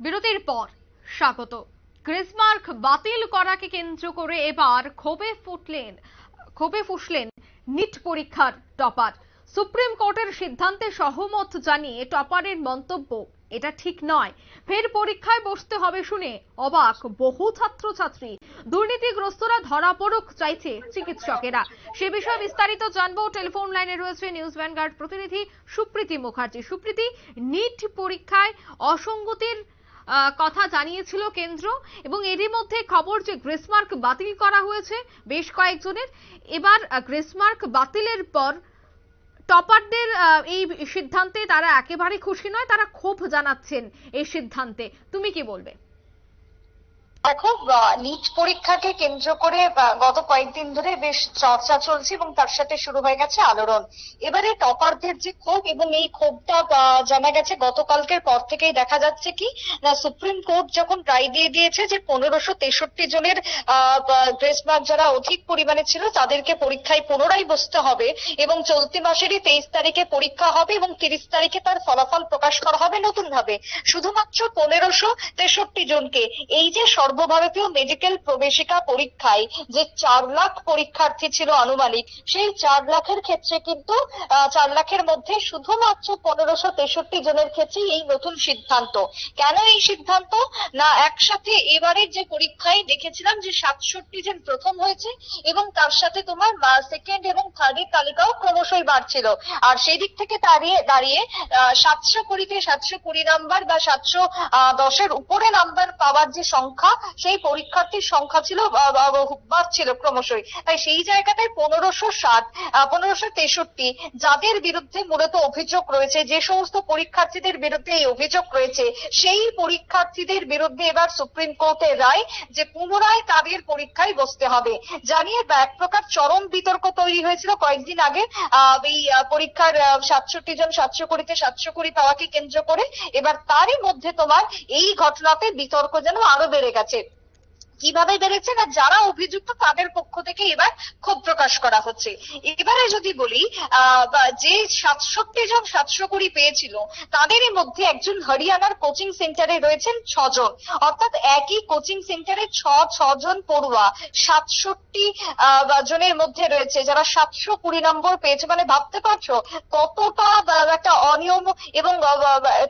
বিরতির পর স্বাগত। গ্রেসমার্ক বাতিল করাকে কেন্দ্র করে এবার ক্ষোভে ফুসলেন নিট পরীক্ষার টপার। সুপ্রিম কোর্টের সিদ্ধান্তে সহমত জানিয়ে টপারের মন্তব্য, এটা ঠিক নয়, ফের পরীক্ষায় বসতে হবে শুনে অবাক বহু ছাত্রছাত্রী। দুর্নীতিগ্রস্তরা ধরা পড়ুক চাইছে চিকিৎসকেরা। সে বিষয়ে বিস্তারিত জানবো। টেলিফোন লাইনে রয়েছে নিউজ ভ্যানগার্ড প্রতিনিধি সুপ্রীতি মুখার্জি। সুপ্রীতি, নিট পরীক্ষায় অসঙ্গতির কথা জানিয়েছিল কেন্দ্র এবং এরই মধ্যে খবর যে গ্রেসমার্ক বাতিল করা হয়েছে বেশ কয়েকজনের। এবার গ্রেসমার্ক বাতিলের পর টপারদের এই সিদ্ধান্তে তারা একেবারে খুশি নয়, তারা ক্ষোভ জানাচ্ছেন এই সিদ্ধান্তে। তুমি কি বলবে? দেখো, নিট পরীক্ষাকে কেন্দ্র করে গত কয়েকদিন ধরে বেশ চর্চা চলছে এবং তার সাথে শুরু হয়ে গেছে আলোড়ন। এবারে টপারদের যে ক্ষোভ, এবং এই ক্ষোভটা জানা গেছে গতকালকের পর থেকেই দেখা যাচ্ছে কি না, সুপ্রিম কোর্ট যখন রায় দিয়ে দিয়েছে যে 1563 জনের গ্রেসমার্ক যারা অধিক পরিমাণে ছিল তাদেরকে পরীক্ষায় পুনরায় বসতে হবে এবং চলতি মাসেরই 23 তারিখে পরীক্ষা হবে এবং 30 তারিখে তার ফলাফল প্রকাশ করা হবে নতুন ভাবে। শুধুমাত্র 1563 জনকে, এই যে সর্বভারতীয় মেডিকেল প্রবেশিকা পরীক্ষায় যে 4 লাখ পরীক্ষার্থী ছিল আনুমানিক, সেই 4 লাখের ক্ষেত্রে কিন্তু 4 লাখের মধ্যে শুধুমাত্র 1563 জনের ক্ষেত্রে এই নতুন সিদ্ধান্ত। কেন এই সিদ্ধান্ত? না, একসাথে এবারের যে পরীক্ষায় দেখেছিলাম যে 67 জন প্রথম হয়েছে এবং তার সাথে তোমার সেকেন্ড এবং থার্ডের তালিকাও ক্রমশই বাড়ছিল। আর সেই দিক থেকে দাঁড়িয়ে 720তে 720 নাম্বার বা 710-এর উপরে নাম্বার পাওয়ার যে সংখ্যা, সেই পরীক্ষার্থীর সংখ্যা ছিল বাড়ছিল ক্রমশই। তাই সেই জায়গাটায় 1563 যাদের বিরুদ্ধে মূলত অভিযোগ রয়েছে, যে সমস্ত পরীক্ষার্থীদের বিরুদ্ধে এই অভিযোগ রয়েছে, সেই পরীক্ষার্থীদের বিরুদ্ধে এবার সুপ্রিম কোর্টের রায় যে পুনরায় তাদের পরীক্ষায় বসতে হবে জানিয়ে এক প্রকার চরম বিতর্ক তৈরি হয়েছিল কয়েকদিন আগে এই পরীক্ষার 67 জন 720তে 720 পাওয়াকে কেন্দ্র করে। এবার তারই মধ্যে তোমার এই ঘটনাতে বিতর্ক যেন আরো বেড়ে গেছে। কিভাবে বেড়েছে না, যারা অভিযুক্ত তাদের পক্ষ থেকে এবার ক্ষোভ প্রকাশ করা হচ্ছে। এবারে যদি বলি, যে 67 জন 720 পেয়েছিল তাদেরই মধ্যে একজন হরিয়ানার কোচিং সেন্টারে রয়েছেন 6 জন, অর্থাৎ একই কোচিং সেন্টারে 6 জন পড়ুয়া 67 জনের মধ্যে রয়েছে যারা 720 নম্বর পেয়েছে। মানে ভাবতে পারছো কতটা একটা অনিয়ম এবং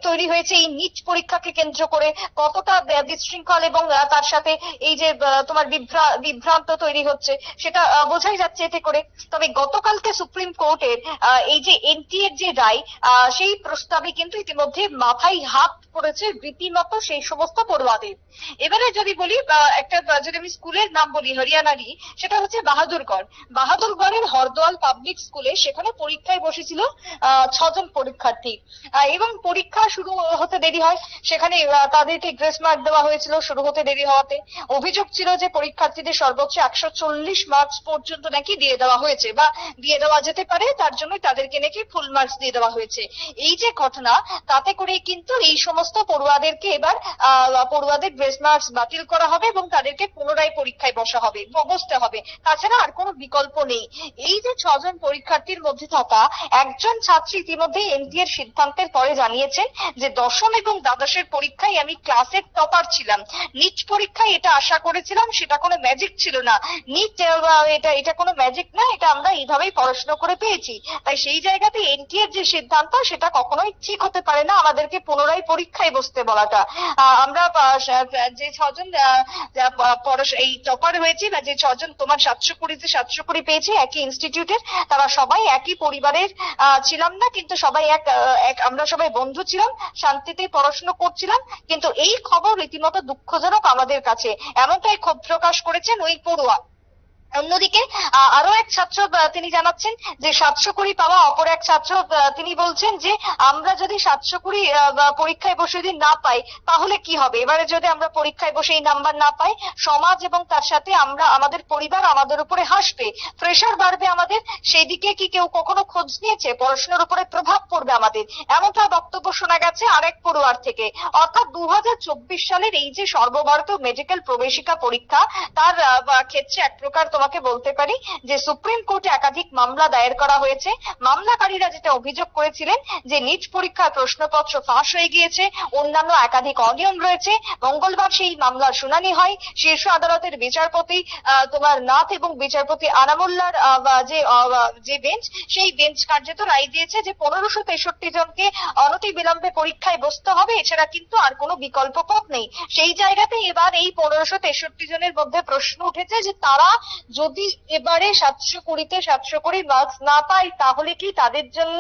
তৈরি হয়েছে এই নিট পরীক্ষাকে কেন্দ্র করে, কতটা বিশৃঙ্খল এবং তার সাথে এই যে তোমার বিভ্রান্ত তৈরি হচ্ছে সেটা বোঝাই যাচ্ছে এতে করে। তবে গতকালকে সুপ্রিম কোর্টের এই যে এনটিএ এর যে রায়, সেই প্রস্তাবে কিন্তু ইতিমধ্যে মাথায় হাত পড়েছে রীতিমতো সেই সমস্ত পড়ুয়াদের। এবারে যদি বলি, যদি আমি স্কুলের নাম বলি হরিয়ানারই, সেটা হচ্ছে বাহাদুরগড়ের হরদোয়াল পাবলিক স্কুলে, সেখানে পরীক্ষায় বসেছিল 6 জন পরীক্ষার্থী এবং পরীক্ষা শুরু হতে দেরি হয়। সেখানে তাদেরকে গ্রেস মার্ক দেওয়া হয়েছিল শুরু হতে দেরি হওয়াতে। অভিযোগ ছিল যে পরীক্ষার্থীদের সর্বোচ্চ 140 মার্কস পর্যন্ত নাকি দিয়ে দেওয়া হয়েছে বা দিয়ে দেওয়া যেতে পারে, তার জন্য তাদেরকে নাকি ফুল মার্কস দিয়ে দেওয়া হয়েছে। এই যে ঘটনা, তাতে করে কিন্তু এই সমস্ত পড়ুয়াদেরকে এবার পড়ুয়াদের গ্রেস মার্কস বাতিল করা হবে এবং তাদেরকে পুনরায় পরীক্ষায় বসতে হবে। তাছাড়া আর কোনো বিকল্প নেই। এই যে 6 জন পরীক্ষার্থীর মধ্যে থাকা একজন ছাত্রী ইতিমধ্যে এনটিএ এর সিদ্ধান্তের পরে জানিয়েছেন যে 10ম এবং দ্বাদশের পরীক্ষায় আমি ক্লাসের টপার ছিলাম। নিট পরীক্ষায় এটা আশা করেছিলাম, সেটা কোনো ম্যাজিক ছিল না। নিট এটা কোনো ম্যাজিক না, এটা আমরা এইভাবেই পড়াশোনা করে পেয়েছি। তাই সেই জায়গাতে এনটিএ এর যে সিদ্ধান্ত সেটা কখনোই ঠিক হতে পারে না, আমাদেরকে পুনরায় পরীক্ষায় বসতে বলাটা। আমরা যে 6 জন এই টপার হয়েছি বা যে 6 জন তোমার 720তে 720 পেয়েছি একই ইনস্টিটিউটের, তারা সবাই একই পরিবারের ছিলাম না, কিন্তু সবাই আমরা সবাই বন্ধু ছিলাম, শান্তিতে পড়াশোনা করছিলাম। কিন্তু এই খবর রীতিমতো দুঃখজনক আমাদের কাছে, এমনটাই ক্ষোভ প্রকাশ করেছেন ওই পড়ুয়া। অন্যদিকে আরো এক ছাত্র তিনি জানাচ্ছেন যে 720 পাওয়া অপর এক ছাত্র তিনি বলছেন যে আমরা যদি 720 পরীক্ষায় বসে যদি না পাই তাহলে কি হবে। এবারে যদি আমরা পরীক্ষায় বসে এই নাম্বার না পাই, সমাজ এবং তার সাথে আমাদের পরিবার আমাদের উপরে হাসবে, প্রেশার বাড়বে আমাদের। সেই দিকে কি কেউ কখনো খোঁজ নিয়েছে? পড়াশোনার উপরে প্রভাব পড়বে আমাদের, এমনটা বক্তব্য শোনা গেছে আরেক পড়ুয়ার থেকে। অর্থাৎ 2024 সালের এই যে সর্বভারতীয় মেডিকেল প্রবেশিকা পরীক্ষা, তার ক্ষেত্রে এক প্রকার তোমাকে বলতে পারি যে সুপ্রিম কোর্টে একাধিক মামলা দায়ের করা হয়েছে। মামলাকারীরা যেটা অভিযোগ করেছিলেন যে নিট পরীক্ষার প্রশ্নপত্র ফাঁস হয়ে গিয়েছে, অন্যান্য একাধিক অনিয়ম রয়েছে। মঙ্গলবার সেই মামলার শুনানি হয়। শীর্ষ আদালতের বিচারপতি তোমার নাথ এবং বিচারপতি আনামুল্লার যে বেঞ্চ, সেই বেঞ্চ কার্যত রায় দিয়েছে যে 1563 জনকে অনতিবিলম্বে পরীক্ষায় বসতে হবে, এছাড়া কিন্তু আর কোনো বিকল্প পথ নেই। সেই জায়গাতে এবার এই 1563 জনের মধ্যে প্রশ্ন উঠেছে যে তারা যদি এবারে 720-তে 720 মার্কস না পায় তাহলে কি তাদের জন্য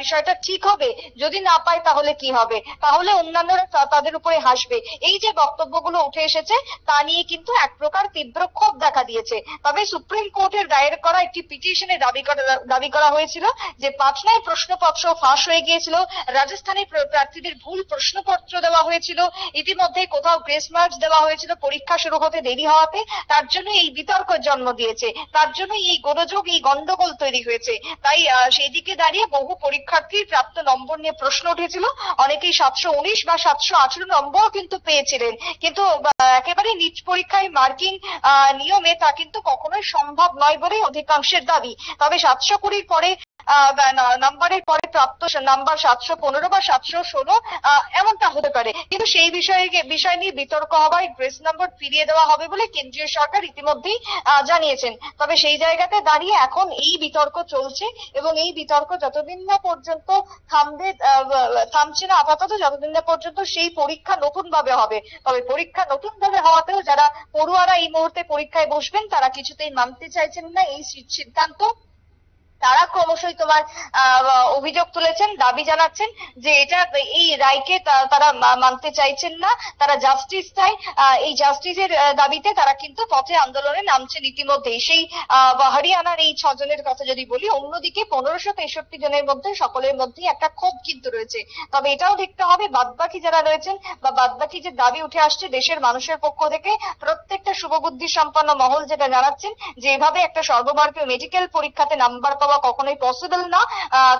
বিষয়টা ঠিক হবে? যদি না পায় তাহলে কি হবে? তাহলে অন্যান্যরা তাদের উপরে হাসবে। এই যে বক্তব্যগুলো উঠে এসেছে তা নিয়ে কিন্তু এক প্রকার তীব্র ক্ষোভ দেখা দিয়েছে। তবে সুপ্রিম কোর্টের দায়ের করা একটি পিটিশনে দাবি করা হয়েছিল যে পাটনায় প্রশ্নপত্র ফাঁস হয়ে গিয়েছিল, রাজস্থানে প্রার্থীদের ভুল প্রশ্নপত্র দেওয়া হয়েছিল, ইতিমধ্যে কোথাও গ্রেস মার্কস দেওয়া হয়েছিল পরীক্ষা শুরু হতে দেরি হওয়াতে, তার জন্য এই বিতর্ক জন্ম দিয়েছে, তার জন্য এই গোলযোগ, এই গন্ডগোল তৈরি হয়েছে। তাই সেই দিকে দাঁড়িয়ে বহু পরীক্ষার্থীর প্রাপ্ত নম্বর নিয়ে প্রশ্ন উঠেছিল। অনেকেই 719 বা 718 নম্বর কিন্তু পেয়েছিলেন, কিন্তু একেবারে নিট পরীক্ষায় মার্কিং নিয়মে তা কিন্তু কখনোই সম্ভব নয় বলে অধিকাংশের দাবি। তবে 720 পরে নাম্বারের পরে প্রাপ্ত নাম্বার 715 বা 716 এমনটা হতে পারে, কিন্তু সেই বিষয় নিয়ে বিতর্ক হওয়ায় গ্রেস নাম্বার ফিরিয়ে দেওয়া হবে বলে কেন্দ্রীয় সরকার ইতিমধ্যেই জানিয়েছেন। তবে সেই জায়গাতে দাঁড়িয়ে এখন এই বিতর্ক চলছে এবং এই বিতর্ক যতদিন না পর্যন্ত থামছে না আপাতত, যতদিন না পর্যন্ত সেই পরীক্ষা নতুন ভাবে হবে। তবে পরীক্ষা নতুন ভাবে হওয়াতেও যারা পড়ুয়ারা এই মুহূর্তে পরীক্ষায় বসবেন তারা কিছুতেই মানতে চাইছেন না এই সিদ্ধান্ত। তারা ক্রমশই তোমার অভিযোগ তুলেছেন, দাবি জানাচ্ছেন যে এটা এই রায়কে তারা মানতে চাইছেন না, তারা জাস্টিস চাই। এই জাস্টিসের দাবিতে তারা কিন্তু পথে আন্দোলনে নামছেন ইতিমধ্যেই। সেই হরিয়ানার এই 6 জনের কথা যদি বলি, অন্যদিকে 1563 জনের মধ্যে সকলের মধ্যেই একটা ক্ষোভ কিন্তু রয়েছে। তবে এটাও দেখতে হবে বাদবাকি যারা রয়েছেন বা বাদবাকি যে দাবি উঠে আসছে দেশের মানুষের পক্ষ থেকে, প্রত্যেকটা শুভবুদ্ধি সম্পন্ন মহল যেটা জানাচ্ছেন যে এভাবে একটা সর্বভারতীয় মেডিকেল পরীক্ষাতে নাম্বার পাওয়া কখনোই পসিবল না,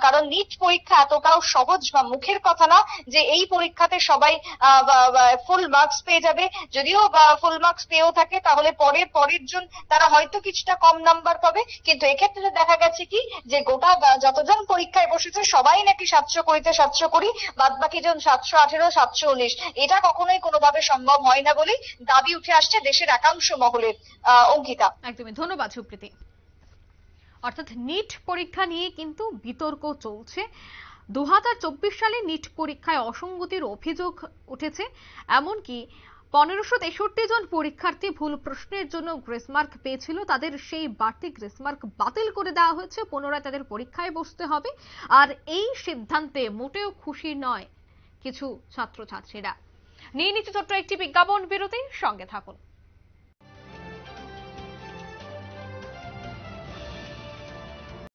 কারণ নিট পরীক্ষা এতটাও সহজ বা মুখের কথা না যে এই পরীক্ষাতে সবাই ফুল মার্কস পেয়ে যাবে। যদিও ফুল মার্কস পেয়েও থাকে তাহলে পরের জন তারা হয়তো কিছুটা কম নাম্বার পাবে, কিন্তু এক্ষেত্রে দেখা গেছে কি যে গোটা যতজন পরীক্ষায় বসেছে সবাই নাকি 720-তে 720, বাদ বাকি জন 718, 719। এটা কখনোই কোনোভাবে সম্ভব হয় না বলে দাবি উঠে আসছে দেশের একাংশ মহলের। অঙ্কিতা, একদমই ধন্যবাদ সুপ্রীতি। অর্থাৎ নিট পরীক্ষা নিয়ে কিন্তু বিতর্ক চলছে। 2024 সালে নিট পরীক্ষায় অসঙ্গতির অভিযোগ উঠেছে, এমনকি 1563 জন পরীক্ষার্থী ভুল প্রশ্নের জন্য গ্রেস মার্ক পেয়েছিল, তাদের সেই বাড়তি গ্রেস মার্ক বাতিল করে দেওয়া হয়েছে, পুনরায় তাদের পরীক্ষায় বসতে হবে। আর এই সিদ্ধান্তে মোটেও খুশি নয় কিছু ছাত্রছাত্রীরা। নিয়ে নিচ্ছে ছোট্ট একটি বিজ্ঞাপন বিরতি, সঙ্গে থাকুন।